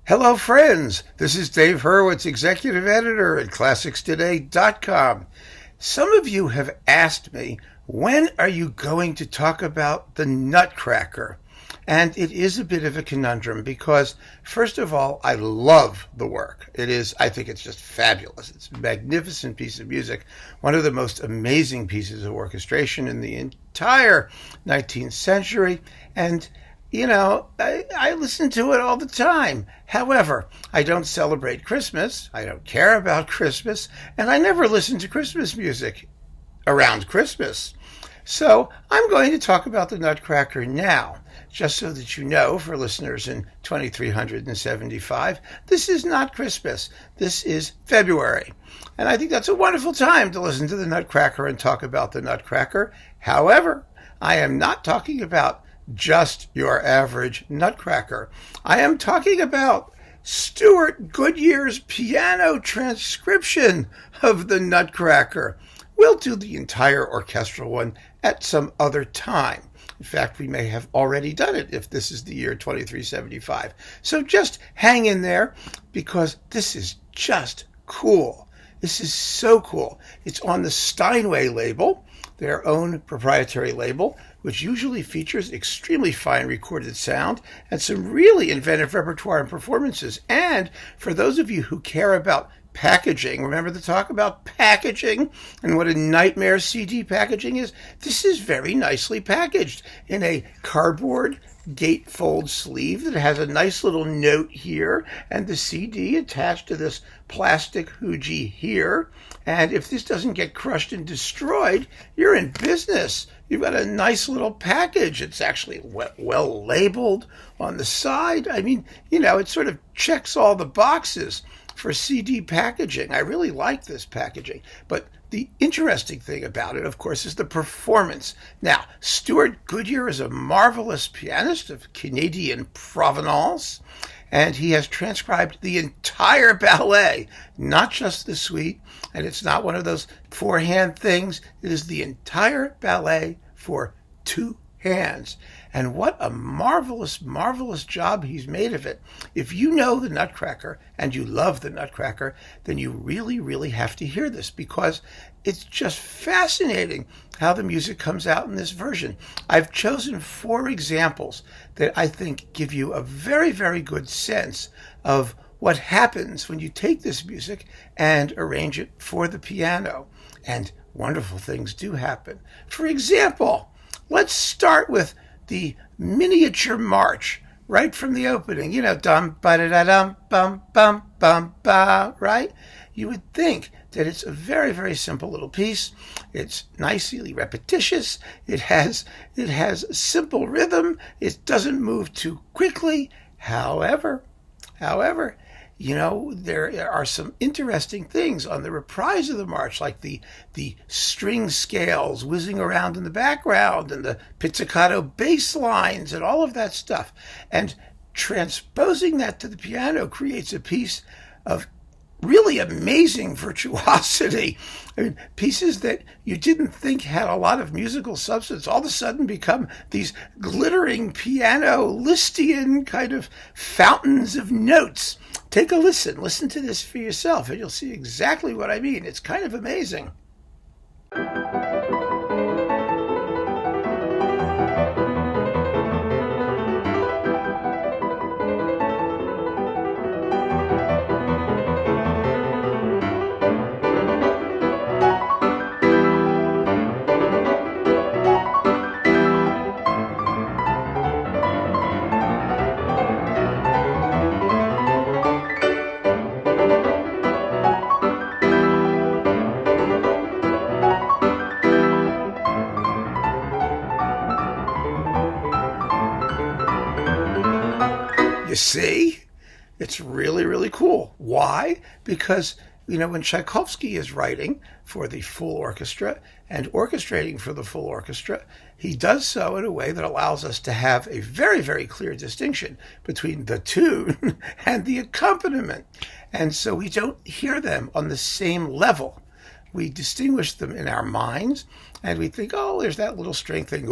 Hello, friends. This is Dave Hurwitz, executive editor at ClassicsToday.com. Some of you have asked me, when are you going to talk about the Nutcracker? And it is a bit of a conundrum because, first of all, I love the work. I think it's just fabulous. It's a magnificent piece of music, one of the most amazing pieces of orchestration in the entire 19th century. And I listen to it all the time. However, I don't celebrate Christmas. I don't care about Christmas. And I never listen to Christmas music around Christmas. So I'm going to talk about the Nutcracker now, just so that you know, for listeners in 2375, this is not Christmas. This is February. And I think that's a wonderful time to listen to the Nutcracker and talk about the Nutcracker. However, I am not talking about just your average Nutcracker. I am talking about Stewart Goodyear's piano transcription of the Nutcracker. We'll do the entire orchestral one at some other time. In fact, we may have already done it if this is the year 2375. So just hang in there because this is just cool. This is so cool. It's on the Steinway label, their own proprietary label, which usually features extremely fine recorded sound and some really inventive repertoire and performances. And for those of you who care about packaging, remember the talk about packaging and what a nightmare CD packaging is? This is very nicely packaged in a cardboard gatefold sleeve that has a nice little note here and the CD attached to this plastic hoojie here. And if this doesn't get crushed and destroyed, you're in business. You've got a nice little package. It's actually well labeled on the side. I mean, it sort of checks all the boxes for CD packaging. I really like this packaging. But the interesting thing about it, of course, is the performance. Now, Stewart Goodyear is a marvelous pianist of Canadian provenance, and he has transcribed the entire ballet, not just the suite, and it's not one of those four-hand things. It is the entire ballet for two hands. And what a marvelous, marvelous job he's made of it. If you know the Nutcracker and you love the Nutcracker, then you really, really have to hear this because it's just fascinating how the music comes out in this version. I've chosen 4 examples that I think give you a very, very good sense of what happens when you take this music and arrange it for the piano. And wonderful things do happen. For example, let's start with the miniature march right from the opening. Dum ba da da dum bum bum bum ba, right? You would think that it's a very, very simple little piece. It's nicely repetitious. It has simple rhythm. It doesn't move too quickly. However, there are some interesting things on the reprise of the march, like the string scales whizzing around in the background and the pizzicato bass lines and all of that stuff. And transposing that to the piano creates a piece of really amazing virtuosity. I mean, pieces that you didn't think had a lot of musical substance all of a sudden become these glittering piano Lisztian kind of fountains of notes. Take a listen. Listen to this for yourself, and you'll see exactly what I mean. It's kind of amazing. You see? It's really, really cool. Why? Because, when Tchaikovsky is writing for the full orchestra and orchestrating for the full orchestra, he does so in a way that allows us to have a very, very clear distinction between the tune and the accompaniment. And so we don't hear them on the same level. we distinguish them in our minds, and we think, oh, there's that little string thing.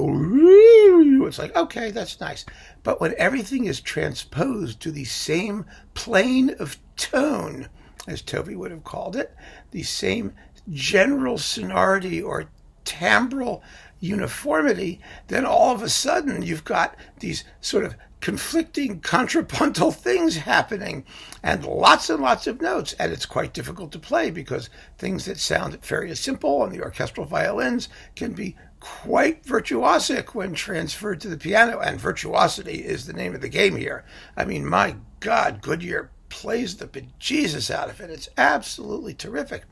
It's like, okay, that's nice. But when everything is transposed to the same plane of tone, as Toby would have called it, the same general sonority or timbral uniformity, then all of a sudden you've got these sort of conflicting contrapuntal things happening and lots of notes. And it's quite difficult to play because things that sound very simple on the orchestral violins can be quite virtuosic when transferred to the piano. And virtuosity is the name of the game here. I mean, my God, Goodyear plays the bejesus out of it. It's absolutely terrific.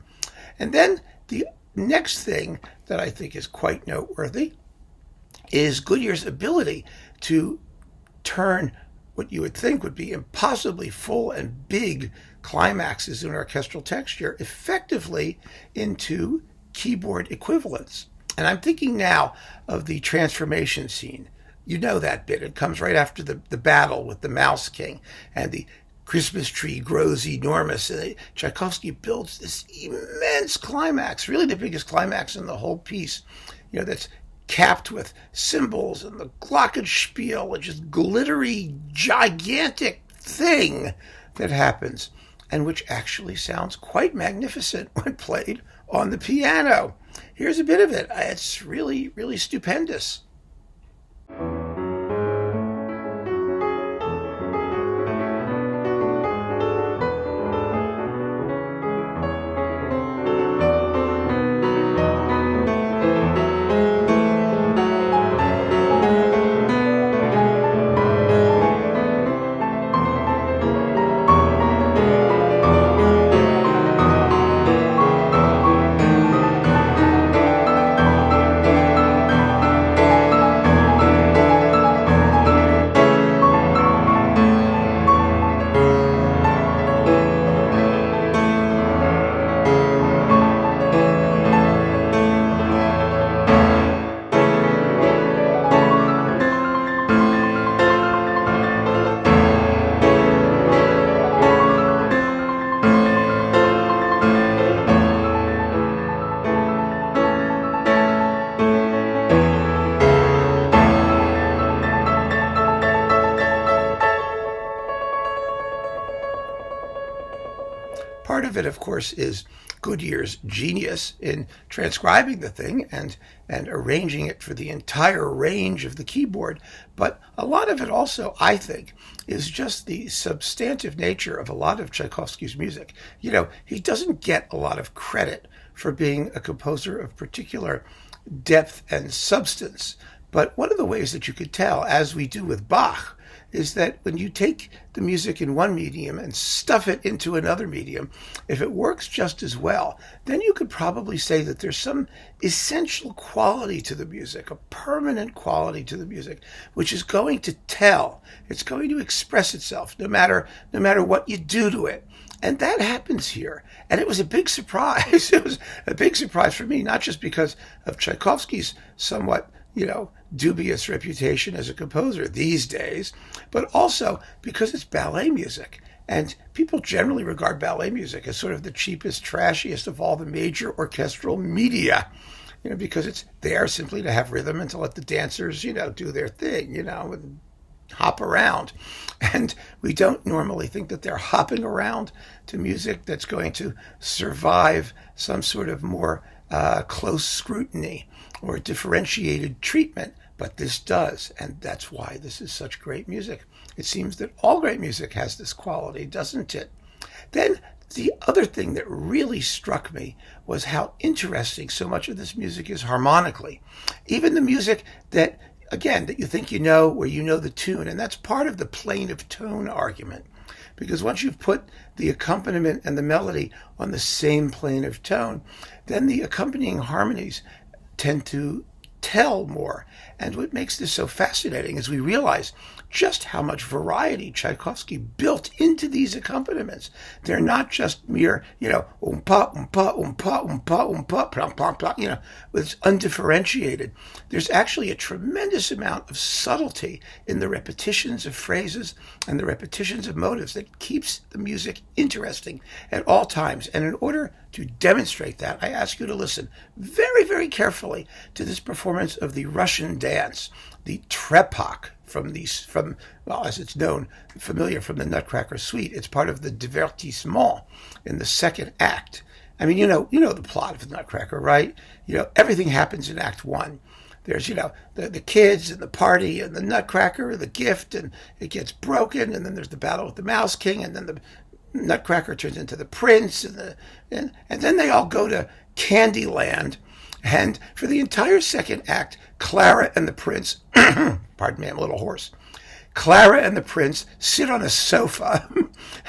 And then the next thing that I think is quite noteworthy is Goodyear's ability to turn what you would think would be impossibly full and big climaxes in orchestral texture effectively into keyboard equivalents. And I'm thinking now of the transformation scene. You know that bit. It comes right after the battle with the Mouse King, and the Christmas tree grows enormous. And Tchaikovsky builds this immense climax, really the biggest climax in the whole piece, that's capped with cymbals and the glockenspiel, a just glittery, gigantic thing that happens, and which actually sounds quite magnificent when played on the piano. Here's a bit of it. It's really, really stupendous. Part of it, of course, is Goodyear's genius in transcribing the thing and arranging it for the entire range of the keyboard. But a lot of it also, I think, is just the substantive nature of a lot of Tchaikovsky's music. He doesn't get a lot of credit for being a composer of particular depth and substance. But one of the ways that you could tell, as we do with Bach, is that when you take the music in one medium and stuff it into another medium, if it works just as well, then you could probably say that there's some essential quality to the music, a permanent quality to the music, which is going to tell. It's going to express itself no matter what you do to it. And that happens here. And it was a big surprise. It was a big surprise for me, not just because of Tchaikovsky's somewhat dubious reputation as a composer these days, but also because it's ballet music. And people generally regard ballet music as sort of the cheapest, trashiest of all the major orchestral media, because it's there simply to have rhythm and to let the dancers, do their thing, and hop around. And we don't normally think that they're hopping around to music that's going to survive some sort of more close scrutiny or differentiated treatment, but this does, and that's why this is such great music. It seems that all great music has this quality, doesn't it? Then the other thing that really struck me was how interesting so much of this music is harmonically. Even the music that you think where you know the tune, and that's part of the plane of tone argument. Because once you've put the accompaniment and the melody on the same plane of tone, then the accompanying harmonies tend to tell more. And what makes this so fascinating is we realize just how much variety Tchaikovsky built into to these accompaniments. They're not just mere, oompa, oompa, oompa, oompa, oompa, plum, plum, plum, it's undifferentiated. There's actually a tremendous amount of subtlety in the repetitions of phrases and the repetitions of motives that keeps the music interesting at all times. And in order to demonstrate that, I ask you to listen very, very carefully to this performance of the Russian dance, the trepak, as it's known, familiar from the Nutcracker suite. It's part of the divertissement in the second act. I mean, you know the plot of the Nutcracker, right? Everything happens in Act 1. There's, the kids and the party and the Nutcracker, the gift, and it gets broken, and then there's the battle with the Mouse King, and then the Nutcracker turns into the prince, and then they all go to Candyland. And for the entire second act, Clara and the prince, pardon me, I'm a little hoarse. Clara and the prince sit on a sofa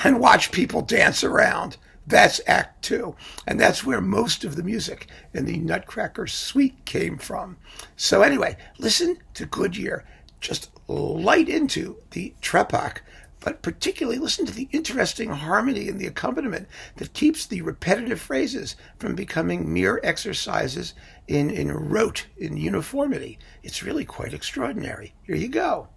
and watch people dance around. That's Act 2. And that's where most of the music in the Nutcracker suite came from. So anyway, listen to Goodyear just light into the trepak, but particularly listen to the interesting harmony in the accompaniment that keeps the repetitive phrases from becoming mere exercises in rote, in uniformity. It's really quite extraordinary. Here you go.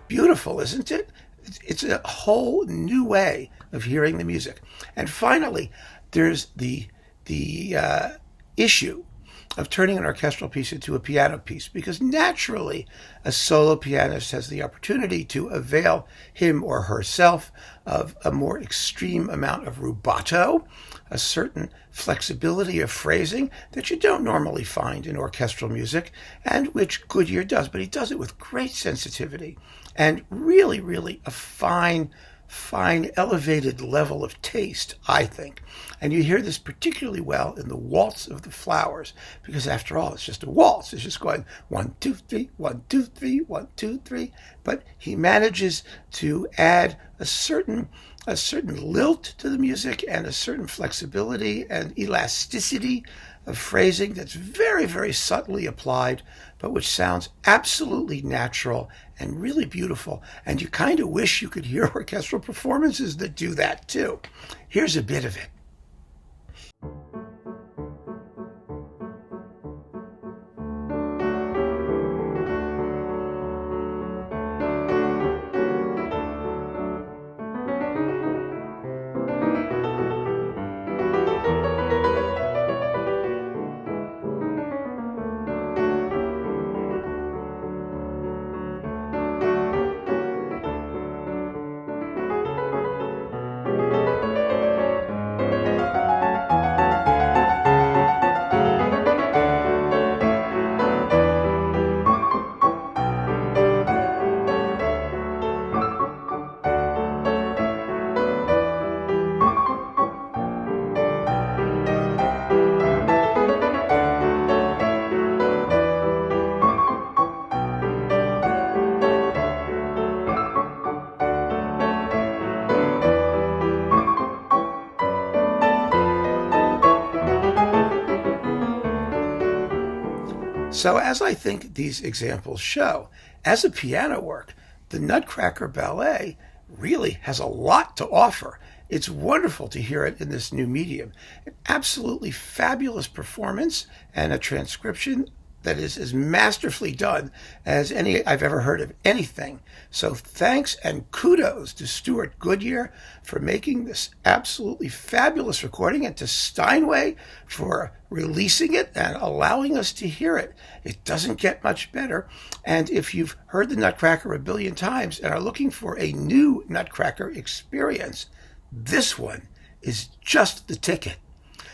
Beautiful, isn't it? It's a whole new way of hearing the music. And finally, there's the issue of turning an orchestral piece into a piano piece, because naturally a solo pianist has the opportunity to avail him or herself of a more extreme amount of rubato, a certain flexibility of phrasing that you don't normally find in orchestral music, and which Goodyear does, but he does it with great sensitivity and really, really a fine, elevated level of taste, I think. And you hear this particularly well in the Waltz of the Flowers, because after all, it's just a waltz. It's just going 1, 2, 3, 1, 2, 3, 1, 2, 3. But he manages to add a certain lilt to the music and a certain flexibility and elasticity of phrasing that's very, very subtly applied, but which sounds absolutely natural and really beautiful. And you kind of wish you could hear orchestral performances that do that too. Here's a bit of it. So as I think these examples show, as a piano work, the Nutcracker Ballet really has a lot to offer. It's wonderful to hear it in this new medium. An absolutely fabulous performance and a transcription that is as masterfully done as any I've ever heard of anything. So thanks and kudos to Stewart Goodyear for making this absolutely fabulous recording, and to Steinway for releasing it and allowing us to hear it. It doesn't get much better. And if you've heard the Nutcracker a billion times and are looking for a new Nutcracker experience, this one is just the ticket.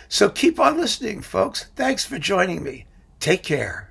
So keep on listening, folks. Thanks for joining me. Take care.